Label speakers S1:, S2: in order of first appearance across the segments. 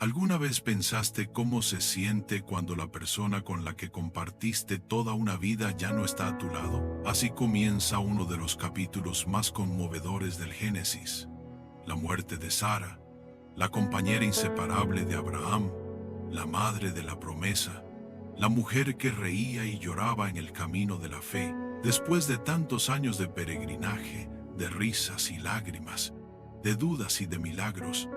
S1: ¿Alguna vez pensaste cómo se siente cuando la persona con la que compartiste toda una vida ya no está a tu lado? Así comienza uno de los capítulos más conmovedores del Génesis, la muerte de Sara, la compañera inseparable de Abraham, la madre de la promesa, la mujer que reía y lloraba en el camino de la fe. Después de tantos años de peregrinaje, de risas y lágrimas, de dudas y de milagros,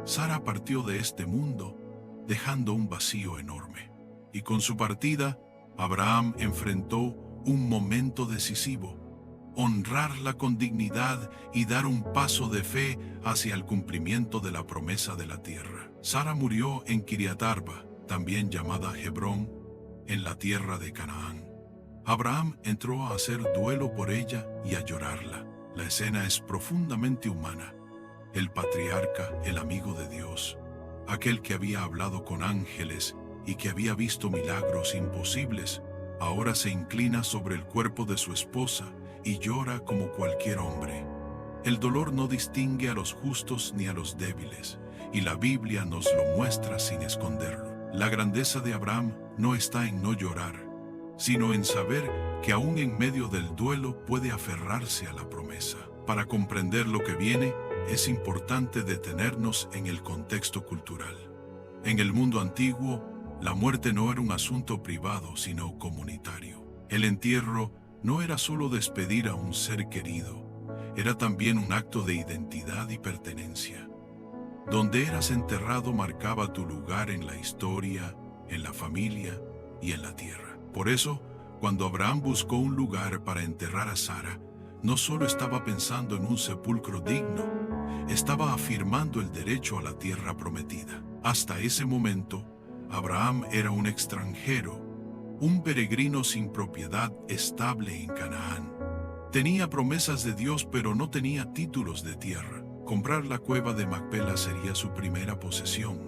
S1: Sara partió de este mundo, dejando un vacío enorme. Y con su partida, Abraham enfrentó un momento decisivo: honrarla con dignidad y dar un paso de fe hacia el cumplimiento de la promesa de la tierra. Sara murió en Kiriat Arba, también llamada Hebrón, en la tierra de Canaán. Abraham entró a hacer duelo por ella y a llorarla. La escena es profundamente humana. El patriarca, el amigo de Dios, aquel que había hablado con ángeles y que había visto milagros imposibles, ahora se inclina sobre el cuerpo de su esposa y llora como cualquier hombre. El dolor no distingue a los justos ni a los débiles, y la Biblia nos lo muestra sin esconderlo. La grandeza de Abraham no está en no llorar, sino en saber que aún en medio del duelo puede aferrarse a la promesa. Para comprender lo que viene, es importante detenernos en el contexto cultural. En el mundo antiguo, la muerte no era un asunto privado, sino comunitario. El entierro no era solo despedir a un ser querido, era también un acto de identidad y pertenencia. Donde eras enterrado marcaba tu lugar en la historia, en la familia y en la tierra. Por eso, cuando Abraham buscó un lugar para enterrar a Sara, no solo estaba pensando en un sepulcro digno, estaba afirmando el derecho a la tierra prometida. Hasta ese momento, Abraham era un extranjero, un peregrino sin propiedad estable en Canaán. Tenía promesas de Dios, pero no tenía títulos de tierra. Comprar la cueva de Macpela sería su primera posesión,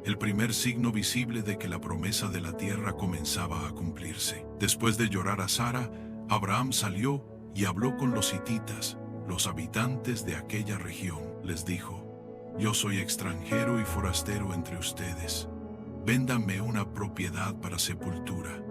S1: el primer signo visible de que la promesa de la tierra comenzaba a cumplirse. Después de llorar a Sara, Abraham salió y habló con los hititas, los habitantes de aquella región. Les dijo: yo soy extranjero y forastero entre ustedes. Véndanme una propiedad para sepultura,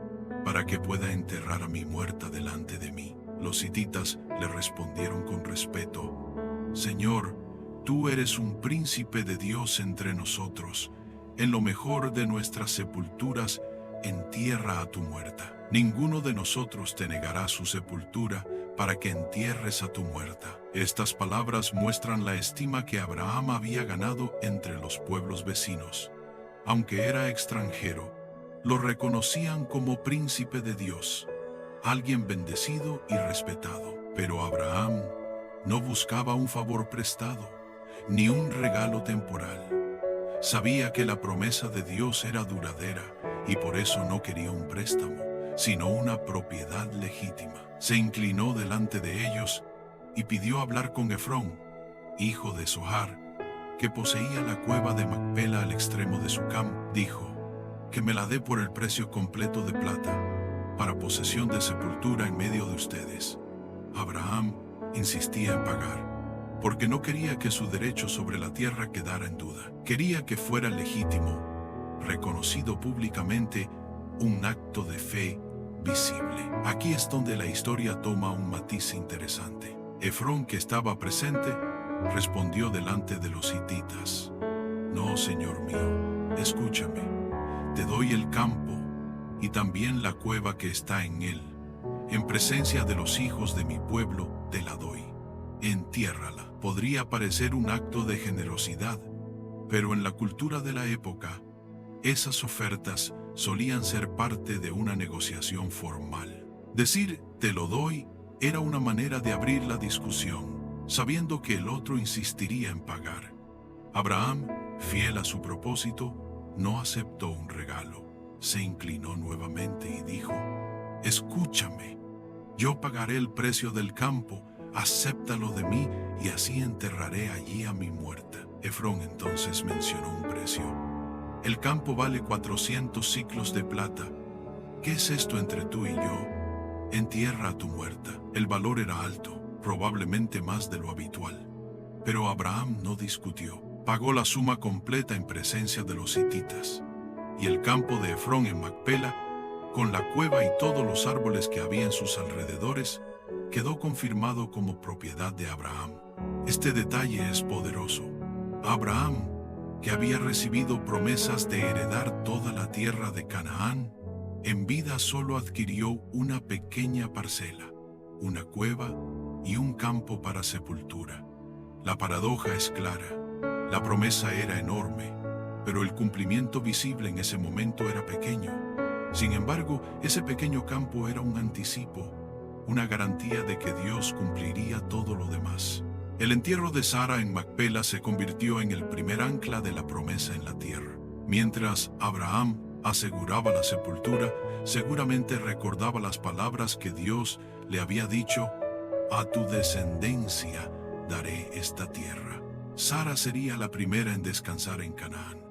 S1: para que pueda enterrar a mi muerta delante de mí. Los hititas le respondieron con respeto: Señor, tú eres un príncipe de Dios entre nosotros. En lo mejor de nuestras sepulturas, entierra a tu muerta. Ninguno de nosotros te negará su sepultura para que entierres a tu muerta. Estas palabras muestran la estima que Abraham había ganado entre los pueblos vecinos. Aunque era extranjero, lo reconocían como príncipe de Dios, alguien bendecido y respetado. Pero Abraham no buscaba un favor prestado, ni un regalo temporal. Sabía que la promesa de Dios era duradera y por eso no quería un préstamo, sino una propiedad legítima. Se inclinó delante de ellos y pidió hablar con Efrón, hijo de Zohar, que poseía la cueva de Macpela al extremo de Sucam. Dijo: que me la dé por el precio completo de plata, para posesión de sepultura en medio de ustedes. Abraham insistía en pagar, porque no quería que su derecho sobre la tierra quedara en duda. Quería que fuera legítimo, reconocido públicamente, un acto de fe visible. Aquí es donde la historia toma un matiz interesante. Efrón, que estaba presente, respondió delante de los hititas: no, señor mío, escúchame. Te doy el campo y también la cueva que está en él. En presencia de los hijos de mi pueblo te la doy. Entiérrala. Podría parecer un acto de generosidad, pero en la cultura de la época, esas ofertas solían ser parte de una negociación formal. Decir te lo doy era una manera de abrir la discusión, sabiendo que el otro insistiría en pagar. Abraham, fiel a su propósito, no aceptó un regalo. Se inclinó nuevamente y dijo: escúchame, yo pagaré el precio del campo, acéptalo de mí y así enterraré allí a mi muerta. Efrón entonces mencionó un precio: el campo vale 400 siclos de plata. ¿Qué es esto entre tú y yo? Entierra a tu muerta. El valor era alto, probablemente más de lo habitual. Pero Abraham no discutió. pagó la suma completa en presencia de los hititas, y el campo de Efrón en Macpela, con la cueva y todos los árboles que había en sus alrededores, quedó confirmado como propiedad de Abraham. Este detalle es poderoso. Abraham, que había recibido promesas de heredar toda la tierra de Canaán, en vida solo adquirió una pequeña parcela, una cueva y un campo para sepultura. La paradoja es clara. La promesa era enorme, pero el cumplimiento visible en ese momento era pequeño. Sin embargo, ese pequeño campo era un anticipo, una garantía de que Dios cumpliría todo lo demás. El entierro de Sara en Macpela se convirtió en el primer ancla de la promesa en la tierra. Mientras Abraham aseguraba la sepultura, seguramente recordaba las palabras que Dios le había dicho: a tu descendencia daré esta tierra. Sara sería la primera en descansar en Canaán.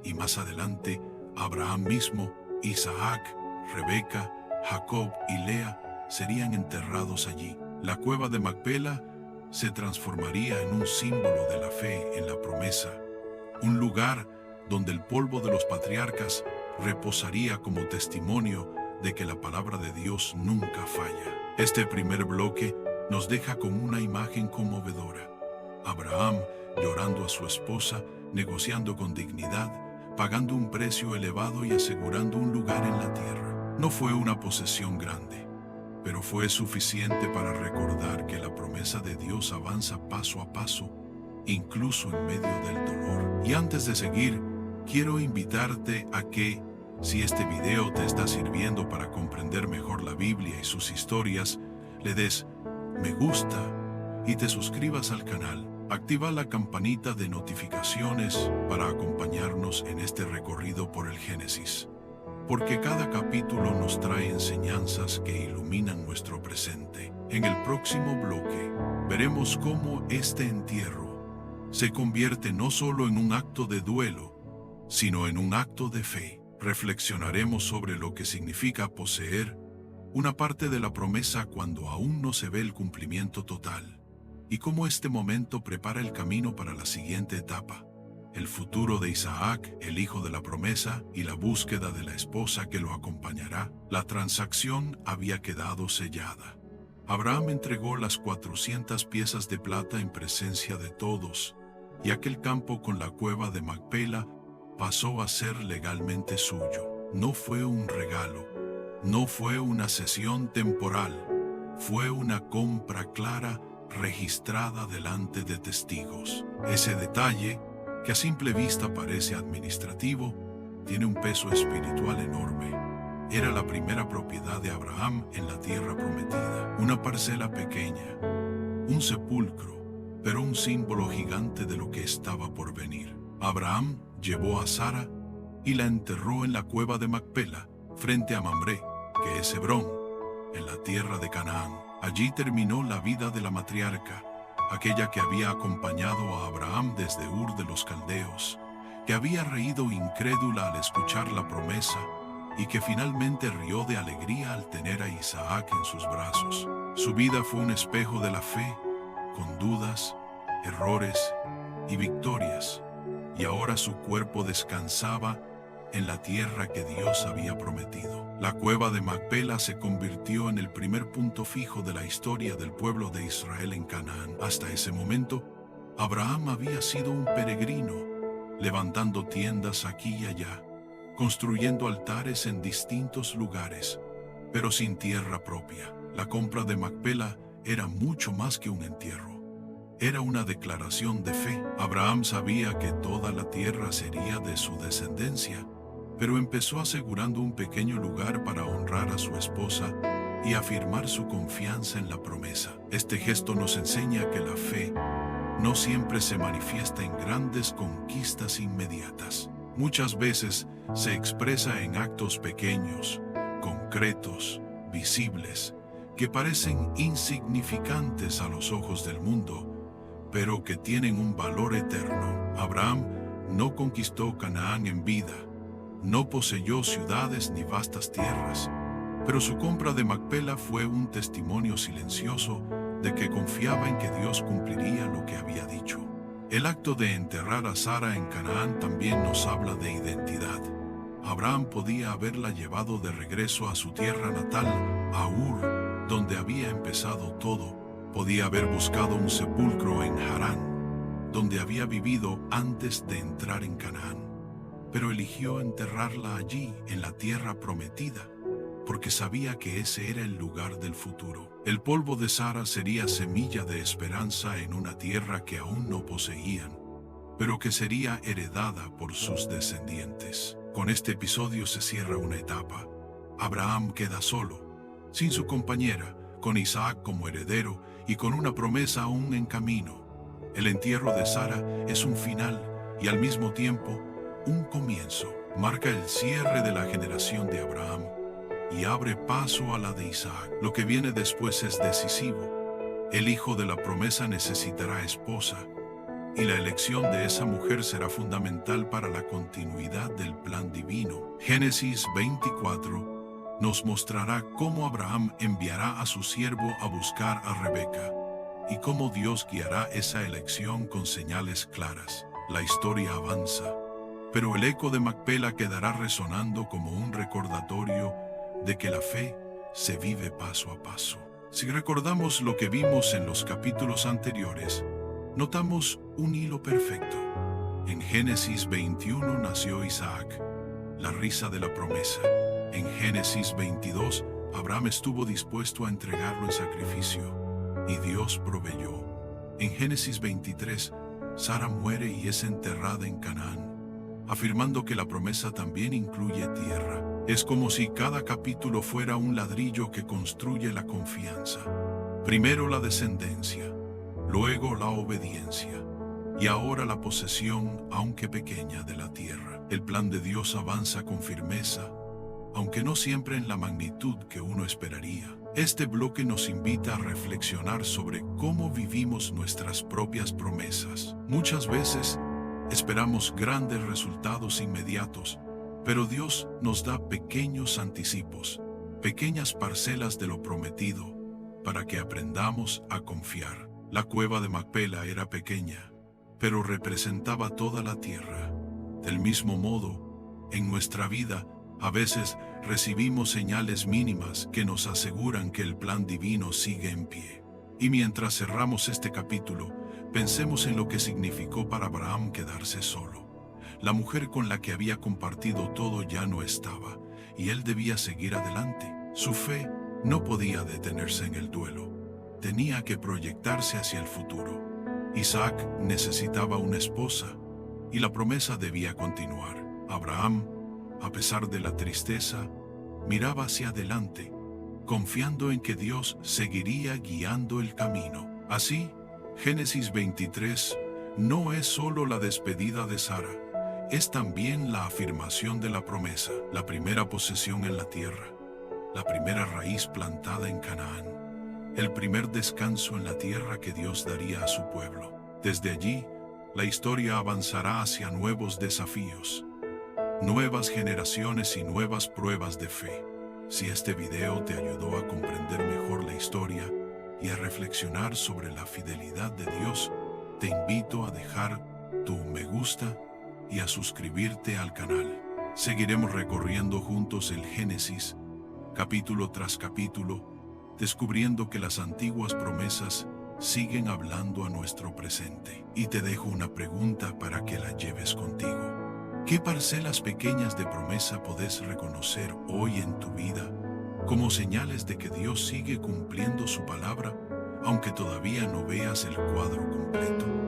S1: Y más adelante, Abraham mismo, Isaac, Rebeca, Jacob y Lea serían enterrados allí. La cueva de Macpela se transformaría en un símbolo de la fe en la promesa, un lugar donde el polvo de los patriarcas reposaría como testimonio de que la palabra de Dios nunca falla. Este primer bloque nos deja con una imagen conmovedora. Abraham llorando a su esposa, negociando con dignidad, pagando un precio elevado y asegurando un lugar en la tierra. No fue una posesión grande, pero fue suficiente para recordar que la promesa de Dios avanza paso a paso, incluso en medio del dolor. Y antes de seguir, quiero invitarte a que, si este video te está sirviendo para comprender mejor la Biblia y sus historias, le des me gusta y te suscribas al canal. Activa la campanita de notificaciones para acompañarnos en este recorrido por el Génesis, porque cada capítulo nos trae enseñanzas que iluminan nuestro presente. En el próximo bloque, veremos cómo este entierro se convierte no solo en un acto de duelo, sino en un acto de fe. Reflexionaremos sobre lo que significa poseer una parte de la promesa cuando aún no se ve el cumplimiento total, y cómo este momento prepara el camino para la siguiente etapa, el futuro de Isaac, el hijo de la promesa, y la búsqueda de la esposa que lo acompañará. La transacción había quedado sellada. Abraham entregó las 400 piezas de plata en presencia de todos, y aquel campo con la cueva de Macpela pasó a ser legalmente suyo. No fue un regalo, no fue una cesión temporal, fue una compra clara, registrada delante de testigos. Ese detalle, que a simple vista parece administrativo, tiene un peso espiritual enorme. Era la primera propiedad de Abraham en la tierra prometida, una parcela pequeña, un sepulcro, pero un símbolo gigante de lo que estaba por venir. Abraham llevó a Sara y la enterró en la cueva de Macpela, frente a Mamre, que es Hebrón, en la tierra de Canaán. Allí terminó la vida de la matriarca, aquella que había acompañado a Abraham desde Ur de los Caldeos, que había reído incrédula al escuchar la promesa y que finalmente rió de alegría al tener a Isaac en sus brazos. Su vida fue un espejo de la fe, con dudas, errores y victorias, y ahora su cuerpo descansaba en la tierra que Dios había prometido. La cueva de Macpela se convirtió en el primer punto fijo de la historia del pueblo de Israel en Canaán. Hasta ese momento, Abraham había sido un peregrino, levantando tiendas aquí y allá, construyendo altares en distintos lugares, pero sin tierra propia. La compra de Macpela era mucho más que un entierro. Era una declaración de fe. Abraham sabía que toda la tierra sería de su descendencia, pero empezó asegurando un pequeño lugar para honrar a su esposa y afirmar su confianza en la promesa. Este gesto nos enseña que la fe no siempre se manifiesta en grandes conquistas inmediatas. Muchas veces se expresa en actos pequeños, concretos, visibles, que parecen insignificantes a los ojos del mundo, pero que tienen un valor eterno. Abraham no conquistó Canaán en vida, no poseyó ciudades ni vastas tierras, pero su compra de Macpela fue un testimonio silencioso de que confiaba en que Dios cumpliría lo que había dicho. El acto de enterrar a Sara en Canaán también nos habla de identidad. Abraham podía haberla llevado de regreso a su tierra natal, a Ur, donde había empezado todo. Podía haber buscado un sepulcro en Harán, donde había vivido antes de entrar en Canaán. Pero eligió enterrarla allí, en la tierra prometida, porque sabía que ese era el lugar del futuro. El polvo de Sara sería semilla de esperanza en una tierra que aún no poseían, pero que sería heredada por sus descendientes. Con este episodio se cierra una etapa. Abraham queda solo, sin su compañera, con Isaac como heredero y con una promesa aún en camino. El entierro de Sara es un final y al mismo tiempo un comienzo. Marca el cierre de la generación de Abraham y abre paso a la de Isaac. Lo que viene después es decisivo. El hijo de la promesa necesitará esposa, y la elección de esa mujer será fundamental para la continuidad del plan divino. Génesis 24 nos mostrará cómo Abraham enviará a su siervo a buscar a Rebeca, y cómo Dios guiará esa elección con señales claras. La historia avanza, pero el eco de Macpela quedará resonando como un recordatorio de que la fe se vive paso a paso. Si recordamos lo que vimos en los capítulos anteriores, notamos un hilo perfecto. En Génesis 21 nació Isaac, la risa de la promesa. En Génesis 22, Abraham estuvo dispuesto a entregarlo en sacrificio, y Dios proveyó. En Génesis 23, Sara muere y es enterrada en Canaán, afirmando que la promesa también incluye tierra. Es como si cada capítulo fuera un ladrillo que construye la confianza. Primero la descendencia, luego la obediencia, y ahora la posesión, aunque pequeña, de la tierra. El plan de Dios avanza con firmeza, aunque no siempre en la magnitud que uno esperaría. Este bloque nos invita a reflexionar sobre cómo vivimos nuestras propias promesas. Muchas veces esperamos grandes resultados inmediatos, pero Dios nos da pequeños anticipos, pequeñas parcelas de lo prometido, para que aprendamos a confiar. La cueva de Macpela era pequeña, pero representaba toda la tierra. Del mismo modo, en nuestra vida, a veces recibimos señales mínimas que nos aseguran que el plan divino sigue en pie. Y mientras cerramos este capítulo, pensemos en lo que significó para Abraham quedarse solo. La mujer con la que había compartido todo ya no estaba, y él debía seguir adelante. Su fe no podía detenerse en el duelo. Tenía que proyectarse hacia el futuro. Isaac necesitaba una esposa, y la promesa debía continuar. Abraham, a pesar de la tristeza, miraba hacia adelante, confiando en que Dios seguiría guiando el camino. Así, Génesis 23 no es solo la despedida de Sara, es también la afirmación de la promesa, la primera posesión en la tierra, la primera raíz plantada en Canaán, el primer descanso en la tierra que Dios daría a su pueblo. Desde allí, la historia avanzará hacia nuevos desafíos, nuevas generaciones y nuevas pruebas de fe. Si este video te ayudó a comprender mejor la historia y a reflexionar sobre la fidelidad de Dios, te invito a dejar tu me gusta y a suscribirte al canal. Seguiremos recorriendo juntos el Génesis, capítulo tras capítulo, descubriendo que las antiguas promesas siguen hablando a nuestro presente. Y te dejo una pregunta para que la lleves contigo. ¿Qué parcelas pequeñas de promesa podés reconocer hoy en tu vida como señales de que Dios sigue cumpliendo su palabra, aunque todavía no veas el cuadro completo?